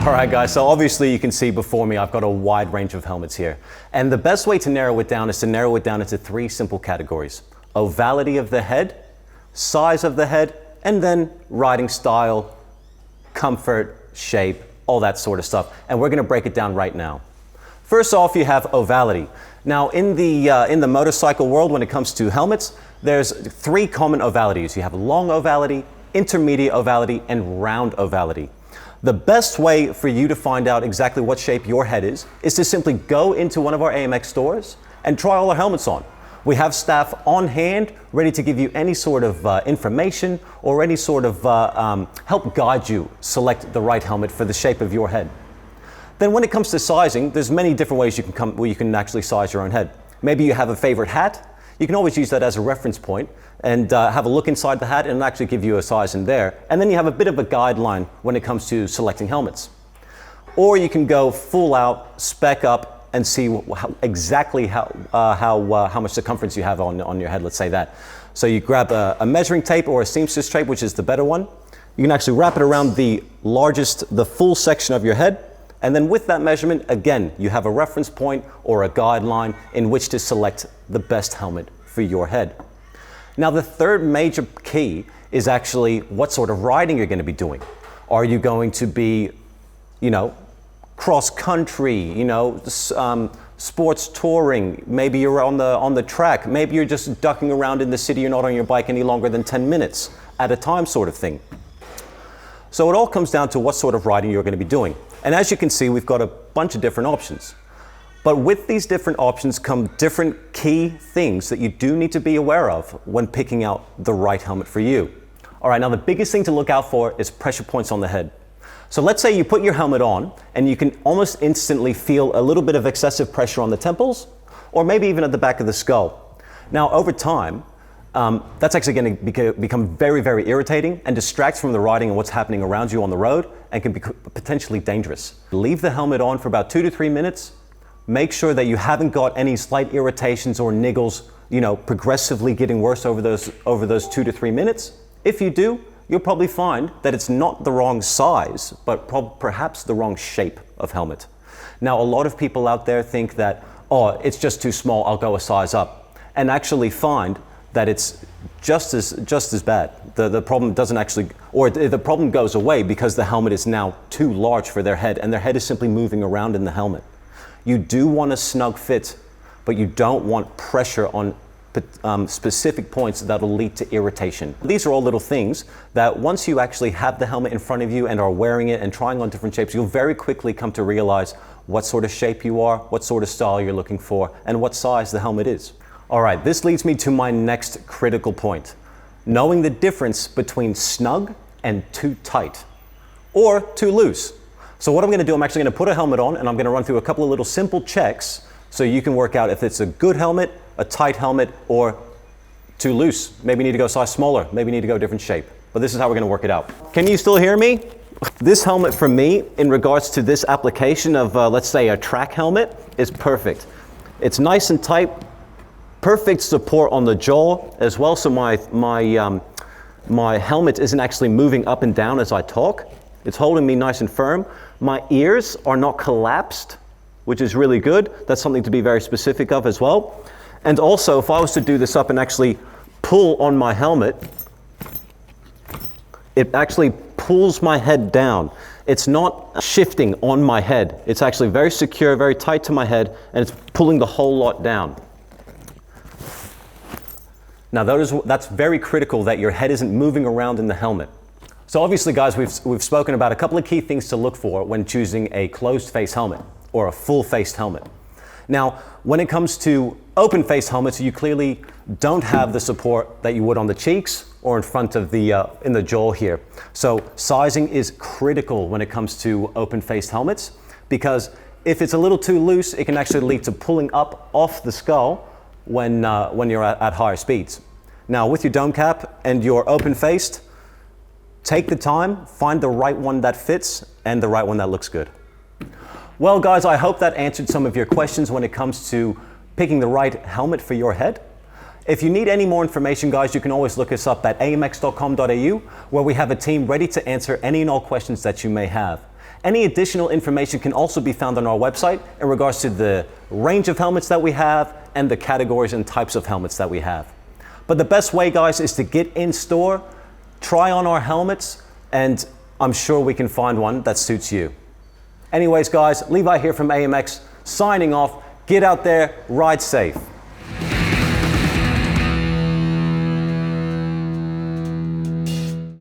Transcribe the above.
All right, guys, so obviously you can see before me, I've got a wide range of helmets here. And the best way to narrow it down is to narrow it down into three simple categories: ovality of the head, size of the head, and then riding style, comfort, shape, all that sort of stuff. And we're gonna break it down right now. First off, you have ovality. Now, in the motorcycle world, when it comes to helmets, there's three common ovalities. You have long ovality, intermediate ovality, and round ovality. The best way for you to find out exactly what shape your head is to simply go into one of our AMX stores and try all our helmets on. We have staff on hand ready to give you any sort of information or any sort of help guide you select the right helmet for the shape of your head. Then when it comes to sizing, there's many different ways where you can actually size your own head. Maybe you have a favorite hat. You can always use that as a reference point and have a look inside the hat and it'll actually give you a size in there. And then you have a bit of a guideline when it comes to selecting helmets. Or you can go full out, spec up, and see exactly how much circumference you have on your head, let's say that. So you grab a measuring tape or a seamstress tape, which is the better one. You can actually wrap it around the full section of your head. And then with that measurement, again, you have a reference point or a guideline in which to select the best helmet for your head. Now, the third major key is actually what sort of riding you're going to be doing. Are you going to be, cross country, sports touring? Maybe you're on the track. Maybe you're just ducking around in the city. You're not on your bike any longer than 10 minutes at a time, sort of thing. So it all comes down to what sort of riding you're going to be doing. And as you can see, we've got a bunch of different options. But with these different options come different key things that you do need to be aware of when picking out the right helmet for you. All right, now the biggest thing to look out for is pressure points on the head. So let's say you put your helmet on and you can almost instantly feel a little bit of excessive pressure on the temples or maybe even at the back of the skull. Now, over time, that's actually going to become very, very irritating and distracts from the riding and what's happening around you on the road and can be potentially dangerous. Leave the helmet on for about 2 to 3 minutes. Make sure that you haven't got any slight irritations or niggles, progressively getting worse over those 2 to 3 minutes. If you do, you'll probably find that it's not the wrong size, but perhaps the wrong shape of helmet. Now, a lot of people out there think that, oh, it's just too small, I'll go a size up, and actually find that it's just as bad. The problem doesn't actually, or the problem goes away because the helmet is now too large for their head and their head is simply moving around in the helmet. You do want a snug fit, but you don't want pressure on specific points that'll lead to irritation. These are all little things that once you actually have the helmet in front of you and are wearing it and trying on different shapes, you'll very quickly come to realize what sort of shape you are, what sort of style you're looking for, and what size the helmet is. All right, this leads me to my next critical point. Knowing the difference between snug and too tight or too loose. So what I'm gonna do, I'm actually gonna put a helmet on and I'm gonna run through a couple of little simple checks so you can work out if it's a good helmet, a tight helmet, or too loose. Maybe you need to go size smaller, maybe you need to go different shape. But this is how we're gonna work it out. Can you still hear me? This helmet for me, in regards to this application of, let's say, a track helmet, is perfect. It's nice and tight, perfect support on the jaw as well, so my helmet isn't actually moving up and down as I talk. It's holding me nice and firm. My ears are not collapsed, which is really good. That's something to be very specific of as well. And also, if I was to do this up and actually pull on my helmet, it actually pulls my head down. It's not shifting on my head. It's actually very secure, very tight to my head, and it's pulling the whole lot down. Now that's very critical that your head isn't moving around in the helmet. So obviously, guys, we've spoken about a couple of key things to look for when choosing a closed face helmet or a full faced helmet. Now, when it comes to open face helmets, you clearly don't have the support that you would on the cheeks or in front of in the jaw here. So sizing is critical when it comes to open faced helmets, because if it's a little too loose, it can actually lead to pulling up off the skull when you're at higher speeds. Now, with your dome cap and your open faced, take the time, find the right one that fits and the right one that looks good. Well, guys, I hope that answered some of your questions when it comes to picking the right helmet for your head. If you need any more information, guys, you can always look us up at amx.com.au, where we have a team ready to answer any and all questions that you may have. Any additional information can also be found on our website in regards to the range of helmets that we have and the categories and types of helmets that we have. But the best way, guys, is to get in store, try on our helmets, and I'm sure we can find one that suits you. Anyways, guys, Levi here from AMX, signing off. Get out there, ride safe.